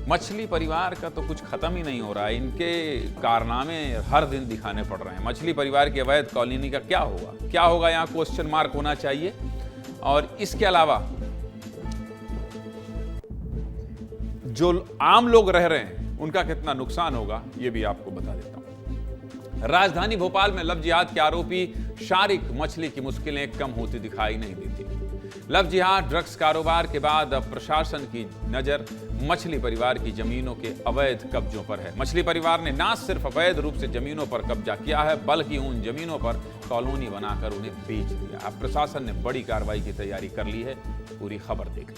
मछली परिवार का तो कुछ खत्म ही नहीं हो रहा है। इनके कारनामे हर दिन दिखाने पड़ रहे हैं। मछली परिवार की अवैध कॉलोनी का क्या होगा यहाँ क्वेश्चन मार्क होना चाहिए। और इसके अलावा जो आम लोग रह रहे हैं उनका कितना नुकसान होगा ये भी आपको बता देता हूं। राजधानी भोपाल में लव जिहाद के आरोपी शारिक मछली की मुश्किलें कम होती दिखाई नहीं देती। लव जिहाद ड्रग्स कारोबार के बाद अब प्रशासन की नजर मछली परिवार की जमीनों के अवैध कब्जों पर है। मछली परिवार ने न सिर्फ अवैध रूप से जमीनों पर कब्जा किया है बल्कि उन जमीनों पर कॉलोनी बनाकर उन्हें बेच दिया। अब प्रशासन ने बड़ी कार्रवाई की तैयारी कर ली है। पूरी खबर देखें।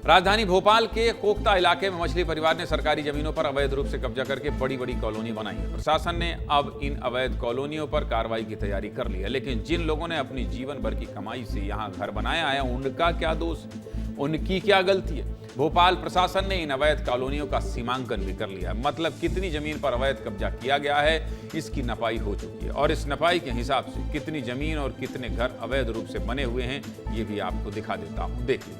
राजधानी भोपाल के कोकता इलाके में मछली परिवार ने सरकारी जमीनों पर अवैध रूप से कब्जा करके बड़ी बड़ी कॉलोनी बनाई है। प्रशासन ने अब इन अवैध कॉलोनियों पर कार्रवाई की तैयारी कर ली है। लेकिन जिन लोगों ने अपनी जीवन भर की कमाई से यहां घर बनाया है उनका क्या दोष, उनकी क्या गलती है। भोपाल प्रशासन ने इन अवैध कॉलोनियों का सीमांकन भी कर लिया है। मतलब कितनी जमीन पर अवैध कब्जा किया गया है इसकी नपाई हो चुकी है और इस नपाई के हिसाब से कितनी जमीन और कितने घर अवैध रूप से बने हुए हैं ये भी आपको दिखा देता हूं। देखिए,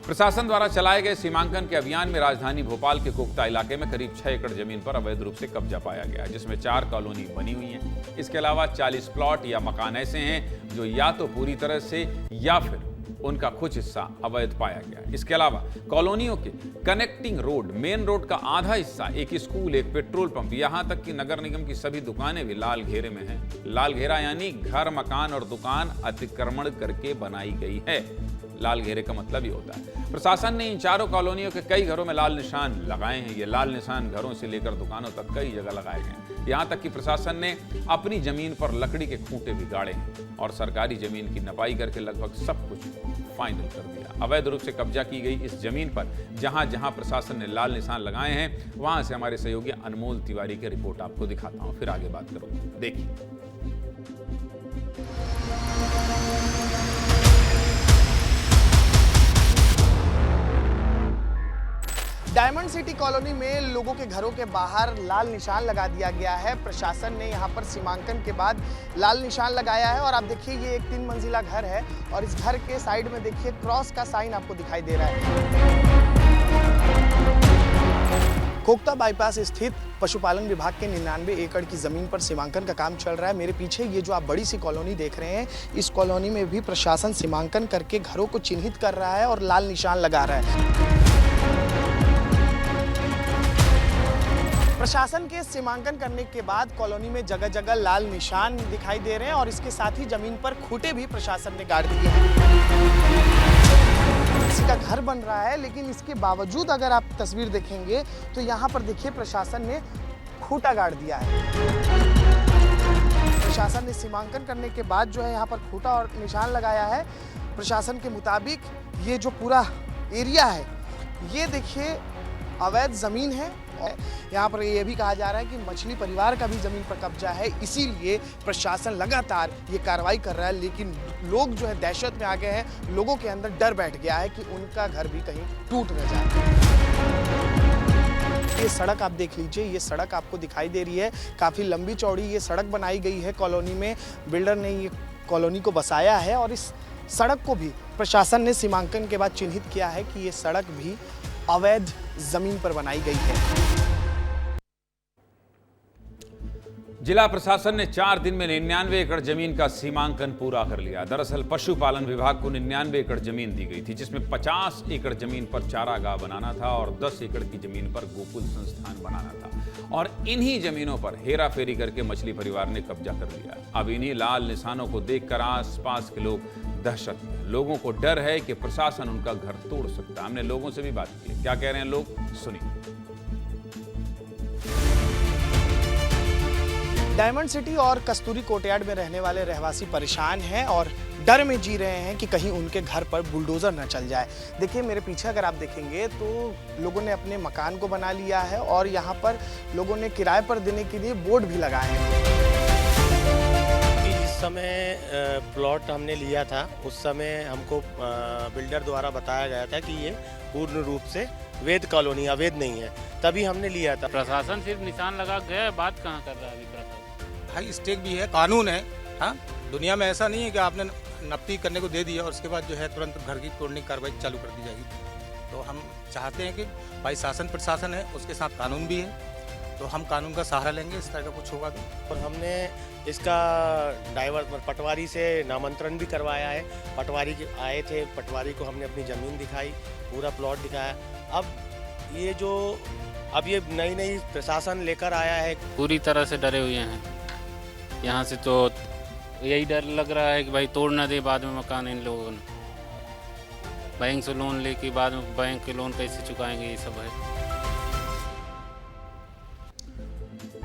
प्रशासन द्वारा चलाए गए सीमांकन के अभियान में राजधानी भोपाल के कोकता इलाके में करीब 6 एकड़ जमीन पर अवैध रूप से कब्जा पाया गया है, जिसमें 4 कॉलोनी बनी हुई हैं। इसके अलावा 40 प्लॉट या मकान ऐसे हैं जो या तो पूरी तरह से या फिर उनका कुछ हिस्सा अवैध पाया गया है। इसके अलावा कॉलोनियों के कनेक्टिंग रोड, मेन रोड का आधा हिस्सा, एक स्कूल, एक पेट्रोल पंप, यहां तक कि नगर निगम की सभी दुकानें भी लाल घेरे में हैं। लाल घेरा यानी घर, मकान और दुकान अतिक्रमण करके बनाई गई है। लाल घेरे का मतलब ही होता है। प्रशासन ने इन चारों कॉलोनियों के कई घरों में लाल निशान लगाए हैं। ये लाल निशान घरों से लेकर दुकानों तक कई जगह लगाए गए हैं। यहां तक कि प्रशासन ने अपनी जमीन पर लकड़ी के खूंटे भी गाड़े हैं और सरकारी जमीन की नपाई करके लगभग सब कुछ फाइनल कर दिया। अवैध रूप से कब्जा की गई इस जमीन पर जहां जहां प्रशासन ने लाल निशान लगाए हैं वहां से हमारे सहयोगी अनमोल तिवारी की रिपोर्ट आपको दिखाता हूं, फिर आगे बात करूंगा। देखिए, डायमंड सिटी कॉलोनी में लोगों के घरों के बाहर लाल निशान लगा दिया गया है। प्रशासन ने यहां पर सीमांकन के बाद लाल निशान लगाया है और आप देखिए ये एक 3 मंजिला घर है और इस घर के साइड में देखिए क्रॉस का साइन आपको दिखाई दे रहा है। कोकता बाईपास स्थित पशुपालन विभाग के 99 एकड़ की जमीन पर सीमांकन का काम चल रहा है। मेरे पीछे ये जो आप बड़ी सी कॉलोनी देख रहे हैं, इस कॉलोनी में भी प्रशासन सीमांकन करके घरों को चिन्हित कर रहा है और लाल निशान लगा रहा है। प्रशासन के सीमांकन करने के बाद कॉलोनी में जगह जगह लाल निशान दिखाई दे रहे हैं और इसके साथ ही जमीन पर खूंटे भी प्रशासन ने गाड़ दिए हैं। किसी का घर बन रहा है लेकिन इसके बावजूद अगर आप तस्वीर देखेंगे तो यहाँ पर देखिए प्रशासन ने खूंटा गाड़ दिया है। प्रशासन ने सीमांकन करने के बाद जो है यहाँ पर खूंटा और निशान लगाया है। प्रशासन के मुताबिक ये जो पूरा एरिया है ये देखिए अवैध जमीन है। यहाँ पर यह भी कहा जा रहा है कि मछली परिवार का भी जमीन पर कब्जा है, इसीलिए प्रशासन लगातार ये कार्रवाई कर रहा है। लेकिन लोग जो है दहशत में आ गए हैं, लोगों के अंदर डर बैठ गया है कि उनका घर भी कहीं टूट न जाए। ये सड़क आप देख लीजिए, ये सड़क आपको दिखाई दे रही है, काफ़ी लंबी चौड़ी ये सड़क बनाई गई है। कॉलोनी में बिल्डर ने ये कॉलोनी को बसाया है और इस सड़क को भी प्रशासन ने सीमांकन के बाद चिन्हित किया है कि ये सड़क भी अवैध जमीन पर बनाई गई है। जिला प्रशासन ने 4 दिन में 99 एकड़ जमीन का सीमांकन पूरा कर लिया। दरअसल पशुपालन विभाग को 99 एकड़ जमीन दी गई थी, जिसमें 50 एकड़ जमीन पर चारागाह बनाना था और 10 एकड़ की जमीन पर गोकुल संस्थान बनाना था। और इन्हीं जमीनों पर हेरा फेरी करके मछली परिवार ने कब्जा कर लिया। अब इन्हीं लाल निशानों को देखकर आसपास के लोग दहशत में, लोगों को डर है कि प्रशासन उनका घर तोड़ सकता है। हमने लोगों से भी बात की, क्या कह रहे हैं लोग, सुनिए। डायमंड सिटी और कस्तूरी कोर्टयार्ड में रहने वाले रहवासी परेशान हैं और डर में जी रहे हैं कि कहीं उनके घर पर बुलडोजर न चल जाए। देखिए मेरे पीछे अगर आप देखेंगे तो लोगों ने अपने मकान को बना लिया है और यहाँ पर लोगों ने किराए पर देने के लिए बोर्ड भी लगाए हैं। जिस समय प्लॉट हमने लिया था उस समय हमको बिल्डर द्वारा बताया गया था कि ये पूर्ण रूप से वैध कॉलोनी, अवैध नहीं है, तभी हमने लिया था। प्रशासन सिर्फ निशान लगा गया, बात कहाँ कर रहा है अभी प्रशासन? हाई स्टेक भी है, कानून है। हाँ, दुनिया में ऐसा नहीं है कि आपने नफ्ती करने को दे दिया और उसके बाद जो है तुरंत घर की तोड़ने की कार्रवाई चालू कर दी जाएगी। तो हम चाहते हैं कि भाई शासन प्रशासन है, उसके साथ कानून भी है, तो हम कानून का सहारा लेंगे इस तरह का कुछ होगा तो। और हमने इसका पटवारी से नामांतरण भी करवाया है। पटवारी आए थे, पटवारी को हमने अपनी ज़मीन दिखाई, पूरा प्लॉट दिखाया। अब ये नई प्रशासन लेकर आया है। पूरी तरह से डरे हुए हैं यहाँ से, तो यही डर लग रहा है कि भाई तोड़ ना दे बाद में मकान इन लोगों ने। बैंक से लोन लेके बाद में बैंक के लोन कैसे चुकाएंगे, ये सब है।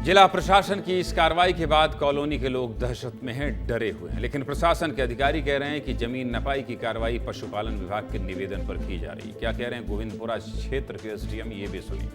जिला प्रशासन की इस कार्रवाई के बाद कॉलोनी के लोग दहशत में हैं, डरे हुए हैं। लेकिन प्रशासन के अधिकारी कह रहे हैं कि जमीन नपाई की कार्रवाई पशुपालन विभाग के निवेदन पर की जा रही है। क्या कह रहे हैं गोविंदपुरा क्षेत्र के एसडीएम, ये भी सुनिए।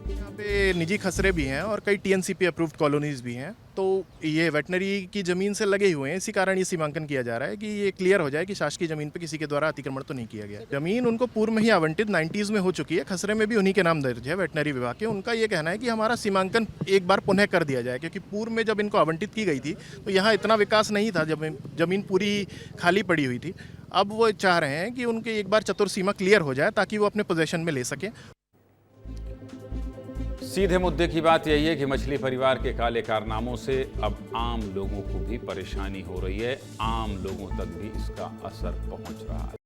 यहाँ पे निजी खसरे भी हैं और कई टीएनसीपी अप्रूव्ड कॉलोनीज भी हैं, तो ये वेटनरी की ज़मीन से लगे हुए हैं। इसी कारण ये सीमांकन किया जा रहा है कि ये क्लियर हो जाए कि शासकीय ज़मीन पे किसी के द्वारा अतिक्रमण तो नहीं किया गया। ज़मीन उनको पूर्व में ही आवंटित 90s में हो चुकी है। खसरे में भी उन्हीं के नाम दर्ज है वेटनरी विभाग के। उनका ये कहना है कि हमारा सीमांकन एक बार पुनः कर दिया जाए, क्योंकि पूर्व में जब इनको आवंटित की गई थी तो यहाँ इतना विकास नहीं था, जब ज़मीन पूरी खाली पड़ी हुई थी। अब वो चाह रहे हैं कि उनकी एक बार चतुर्सीमा क्लियर हो जाए ताकि वो अपने पोजेशन में ले सकें। सीधे मुद्दे की बात यही है कि मछली परिवार के काले कारनामों से अब आम लोगों को भी परेशानी हो रही है। आम लोगों तक भी इसका असर पहुंच रहा है।